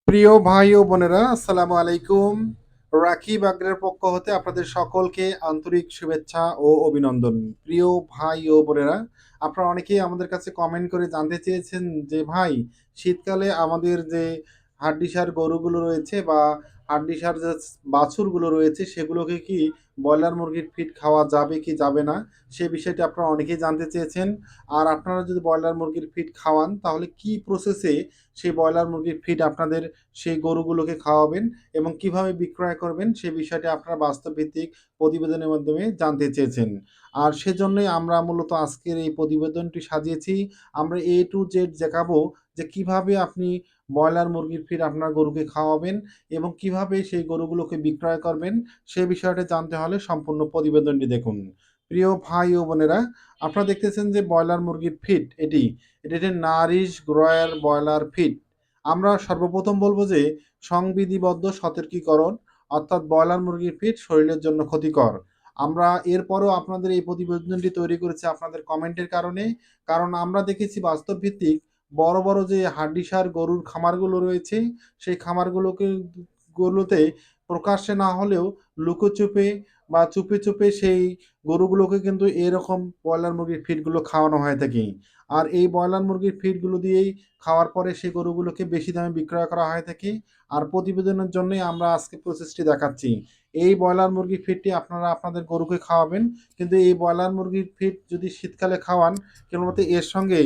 প্রিয় ভাই ও বোনেরা, আসসালামু আলাইকুম। রাকিব আগ্রের পক্ষ হতে আপনাদের সকলকে আন্তরিক শুভেচ্ছা ও অভিনন্দন। প্রিয় ভাই ও বোনেরা, আপনারা অনেকেই আমাদের কাছে কমেন্ট করে জানতে চেয়েছেন যে ভাই, শীতকালে আমাদের যে হাড্ডিসার গরুগুলো রয়েছে বা হাড্ডিসার যে বাছুরগুলো রয়েছে সেগুলোকে কি ব্রয়লার মুরগির ফিড খাওয়া যাবে কি যাবে না, সে বিষয়টি আপনারা অনেকেই জানতে চেয়েছেন। আর আপনারা যদি ব্রয়লার মুরগির ফিড খাওয়ান তাহলে কি প্রসেসে সেই ব্রয়লার মুরগির ফিড আপনাদের সেই গরুগুলোকে খাওয়াবেন এবং কিভাবে বিক্রয় করবেন সে বিষয়টি আপনারা বাস্তবভিত্তিক প্রতিবেদনের মাধ্যমে জানতে চেয়েছেন। আর সেজন্যই আমরা মূলত আজকের এই প্রতিবেদনটি সাজিয়েছি। আমরা এ টু জেড দেখাবো যে কিভাবে আপনি ব্রয়লার মুরগির ফিড আপনার গরুকে খাওয়াবেন এবং কিভাবে সেই গরুগুলোকে বিক্রয় করবেন সে বিষয়টা জানতে হলে সম্পূর্ণ প্রতিবেদনটি দেখুন। প্রিয় ভাই ও বোনেরা, আপনারা দেখতেছেন যে ব্রয়লার মুরগির ফিড এটি একটি নারিশ গ্রয়ার ব্রয়লার ফিড। আমরা সর্বপ্রথম বলবো যে সংবিধিবদ্ধ সতর্কীকরণ, অর্থাৎ ব্রয়লার মুরগির ফিড শরীরের জন্য ক্ষতিকর। আমরা এরপরও আপনাদের এই প্রতিবেদনটি তৈরি করেছি আপনাদের কমেন্টের কারণে। কারণ আমরা দেখেছি বাস্তব ভিত্তিক বড় বড় যে হাড্ডিসার গরুর খামারগুলো রয়েছে সেই গুলোতে প্রকাশ্যে না হলেও লুকোচুপে বা চুপে চুপে সেই গরুগুলোকে কিন্তু এরকম ব্রয়লার মুরগির ফিডগুলো খাওয়ানো হয়ে থাকে। আর এই ব্রয়লার মুরগির ফিডগুলো দিয়েই খাওয়ার পরে সেই গরুগুলোকে বেশি দামে বিক্রয় করা হয়ে থাকে। আর প্রতিবেদনের জন্যই আমরা আজকে প্রসেসটি দেখাচ্ছি। এই ব্রয়লার মুরগির ফিডটি আপনারা আপনাদের গরুকে খাওয়াবেন, কিন্তু এই ব্রয়লার মুরগির ফিড যদি শীতকালে খাওয়ান কেবলমাত্র এর সঙ্গে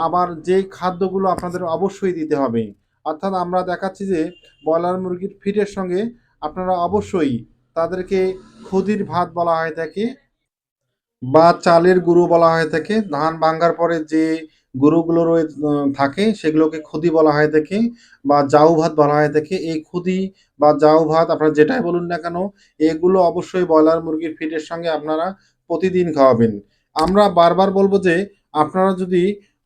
আবার যেই খাদ্যগুলো আপনাদের অবশ্যই দিতে হবে। অর্থাৎ আমরা দেখাচ্ছি যে ব্রয়লার মুরগির ফিডের সঙ্গে আপনারা অবশ্যই তাদেরকে খুদির ভাত বলা হয়ে থাকে বা চালের গুঁড়ো বলা হয়ে থাকে। ধান ভাঙ্গার পরে যে গুঁড়োগুলো থাকে সেগুলোকে খুদি বলা হয়ে থাকে বা জাউ ভাত বলা হয়ে থাকে। এই খুদি বা জাউ ভাত আপনারা যেটাই বলুন না কেন, এগুলো অবশ্যই ব্রয়লার মুরগির ফিডের সঙ্গে আপনারা প্রতিদিন খাওয়াবেন। আমরা বারবার বলব যে আপনারা যদি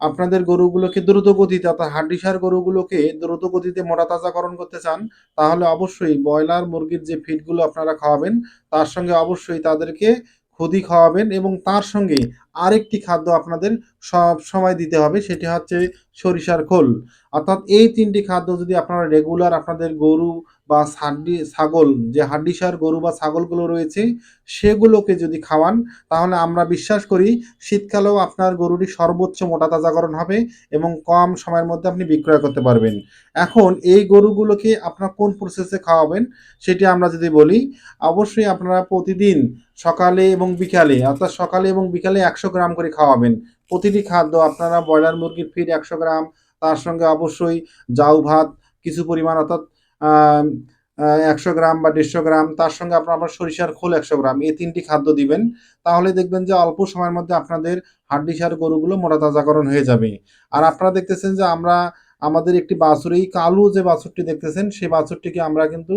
আপনাদের গরুগুলোকে দ্রুত গতিতে অর্থাৎ হাড্ডিসার গরুগুলোকে দ্রুত গতিতে মোটা তাজাকরণ করতে চান তাহলে অবশ্যই ব্রয়লার মুরগির যে ফিডগুলো আপনারা খাওয়াবেন তার সঙ্গে অবশ্যই তাদেরকে খুদি খাওয়াবেন এবং তার সঙ্গে আরেকটি খাদ্য আপনাদের সব সময় দিতে হবে, সেটি হচ্ছে সরিষার খোল। অর্থাৎ এই ৩ টি খাদ্য যদি আপনারা রেগুলার আপনাদের গরু বা ছাগল যে হাড্ডিসার গরু বা ছাগলগুলো রয়েছে সেগুলোকে যদি খাওয়ান তাহলে আমরা বিশ্বাস করি শীতকালেও আপনার গরুটি সর্বোচ্চ মোটা তাজাকরণ হবে এবং কম সময়ের মধ্যে আপনি বিক্রয় করতে পারবেন। এখন এই গরুগুলোকে আপনারা কোন প্রসেসে খাওয়াবেন সেটি আমরা যদি বলি, অবশ্যই আপনারা প্রতিদিন সকালে এবং বিকালে অর্থাৎ সকালে এবং বিকালে ১০০ গ্রাম করে খাওয়াবেন। প্রতিটি খাদ্য আপনারা ব্রয়লার মুরগির ফিড ১০০ গ্রাম, তার সঙ্গে অবশ্যই জাউ ভাত কিছু পরিমাণ অর্থাৎ আ আ ১০০ গ্রাম বা ১৫০ গ্রাম, তার সঙ্গে আপনার আবার সরিষার খোল ১০০ গ্রাম। এই ৩ টি খাদ্য দিবেন। তাহলে দেখবেন যে অল্প সময়ের মধ্যে আপনাদের হাড্ডিসার গরুগুলো মোটা তাজাকরণ হয়ে যাবে। আর আপনারা দেখতেছেন যে আমরা আমাদের একটি বাছুর, এই কালো যে বাছুরটি দেখতেছেন সেই বাছুরটিকে আমরা কিন্তু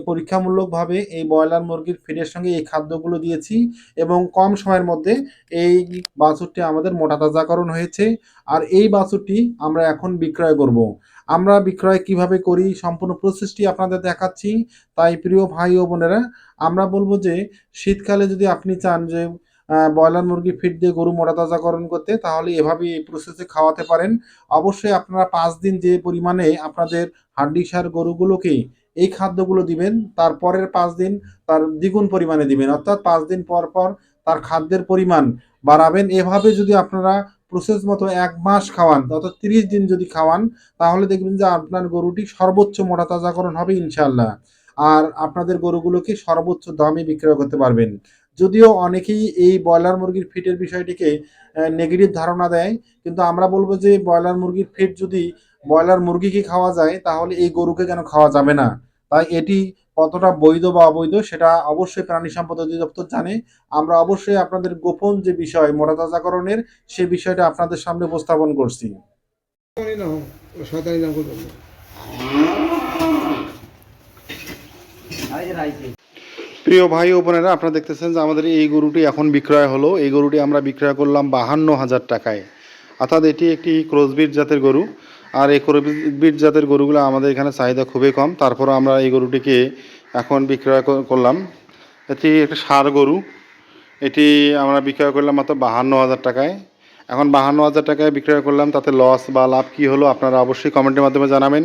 পরীক্ষামূলকভাবে এই ব্রয়লার মুরগির ফিডের সঙ্গে এই খাদ্যগুলো দিয়েছি এবং কম সময়ের মধ্যে এই বাছুরটি আমাদের মোটা তাজাকরণ হয়েছে। আর এই বাছুরটি আমরা এখন বিক্রয় করব। আমরা বিক্রয় কিভাবে করি সম্পূর্ণ প্রসেসটি আপনাদের দেখাচ্ছি। তাই প্রিয় ভাই ও বোনেরা, আমরা বলব যে শীতকালে যদি আপনি চান যে ব্রয়লার মুরগি ফিড দিয়ে গরু মোটা তাজাকরণ করতে তাহলে এভাবে এই প্রসেসে খাওয়াতে পারেন। অবশ্যই আপনারা ৫ দিন যে পরিমাণে আপনাদের হাড্ডিসার গরুগুলোকে এই খাদ্যগুলো দিবেন, তার পরের ৫ দিন তার দ্বিগুণ পরিমাণে দিবেন। অর্থাৎ ৫ দিন পর, পর তার খাদ্যের পরিমাণ বাড়াবেন। এভাবে যদি আপনারা প্রসেস মতো ১ মাস খাওয়ান, অর্থাৎ ৩০ দিন যদি খাওয়ান, তাহলে দেখবেন যে আপনার গরুটি সর্বোচ্চ মোটা তাজাকরণ হবে ইনশাআল্লাহ। আর আপনাদের গরুগুলোকে সর্বোচ্চ দামে বিক্রয় করতে পারবেন। যদিও অনেকেই এই ব্রয়লার মুরগির ফিটের বিষয়টিকে নেগেটিভ ধারণা দেয়, কিন্তু আমরা বলব যে ব্রয়লার মুরগির ফিড যদি ব্রয়লার মুরগিকে খাওয়া যায় তাহলে এই গরুকে কেন খাওয়া যাবে না? তাই এটি কতটা বৈধ বা অবৈধ সেটা অবশ্যই প্রাণী সম্পদ অধিদপ্তর জানে। আমরা অবশ্যই আপনাদের গোপন যে বিষয় মোটা তাজাকরণের সে বিষয়টা আপনাদের সামনে উপস্থাপন করছি। প্রিয় ভাই ও বোনেরা, আপনারা দেখতেছেন যে আমাদের এই গরুটি এখন বিক্রয় হলো। এই গরুটি আমরা বিক্রয় করলাম ৫২,০০০ টাকায়। অর্থাৎ এটি একটি ক্রসবিট জাতের গরু। আর এই ক্রসবিট জাতের গরুগুলো আমাদের এখানে চাহিদা খুবই কম, তারপরও আমরা এই গরুটিকে এখন বিক্রয় করলাম। এটি একটা ষাঁড় গরু। এটি আমরা বিক্রয় করলাম মাত্র ৫২,০০০ টাকায়। এখন ৫২,০০০ টাকায় বিক্রয় করলাম, তাতে লস বা লাভ কী হলো আপনারা অবশ্যই কমেন্টের মাধ্যমে জানাবেন।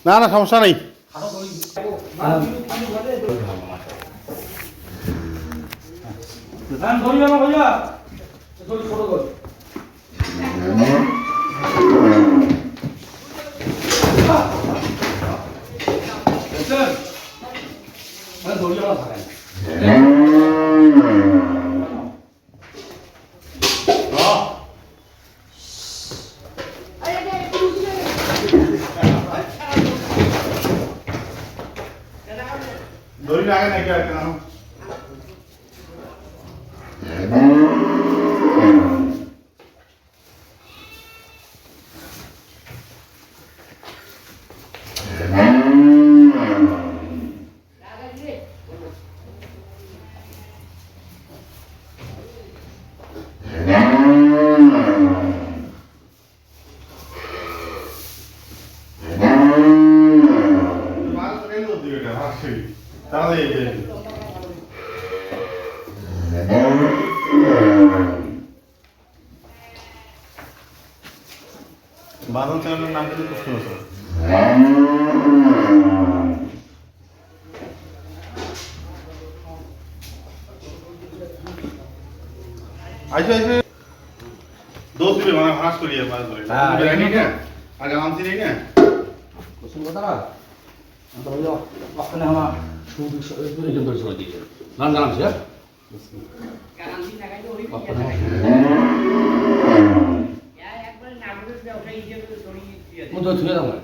না না সমস্যা নেই। দড়ি লাগে নাকি আর কেন? বাদল চ্যানেলের নাম কিন্তু খুব শুনেছ। আইসো আইসো দোষ দিবে মানে হাস করিয়ে বাস ধরে আগে আনছি নেই না কুসুম কথা না তো হলো ওখানে আমার শুরু করে জন্য চলে দিয়ে নাম জানাম স্যার কারণ দিন লাগাই তো ওই একবার নাগরের ব্যবসা হিসেবে ধরি দিয়ে মত ধুয়ে দাও না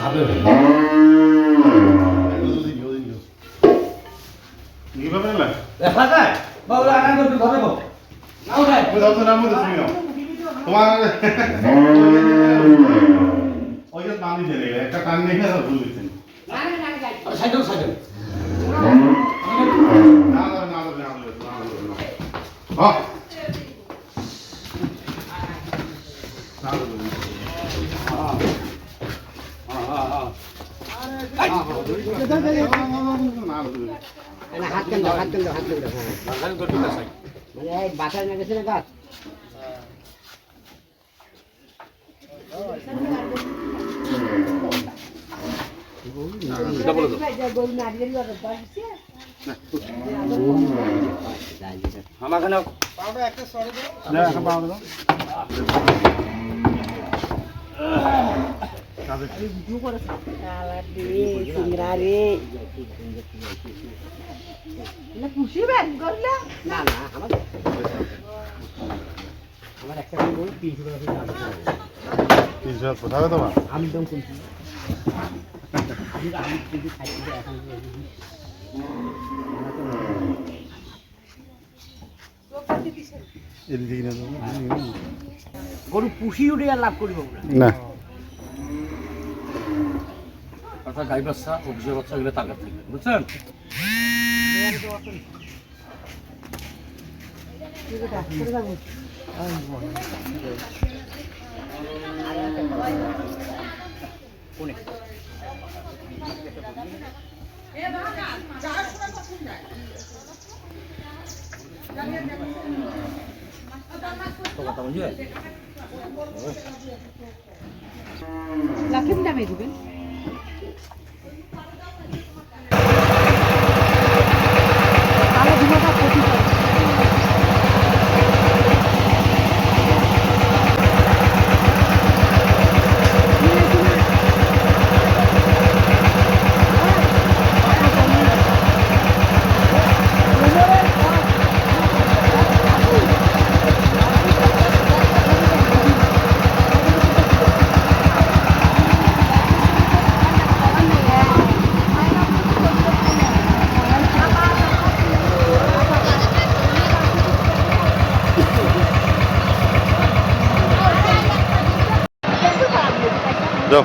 যাবে কিভাবে না দেখা যায় বাবা আনা করতে ধরে বল নাও যায় ওই দাও তো নাম মধ্যে শুনি নাও তোমার ওই যে টান দিতে লাগে একটা টান দেখে আর ভুল দিচ্ছেন না না না যাই সাইকেল সাইকেল না না না না হ্যাঁ হাত কেন দাও মানে এই বাসায় না গেছে না গাছ খুশি ব্যাগ করলে না না আমার একটা বই 300 কোথায় তোমার আমি দম খুলছি আমি কিন্তু খাইছি এখন গরু পুষি উঠে আর লাভ করিব না অর্থাৎ গাই বাচ্চা অভিযোগ বাচ্চা এগুলো তার কাছ থেকে বুঝছেন কথা বুঝে লাখের দামে দিবেন যাও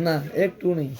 না একটু নেই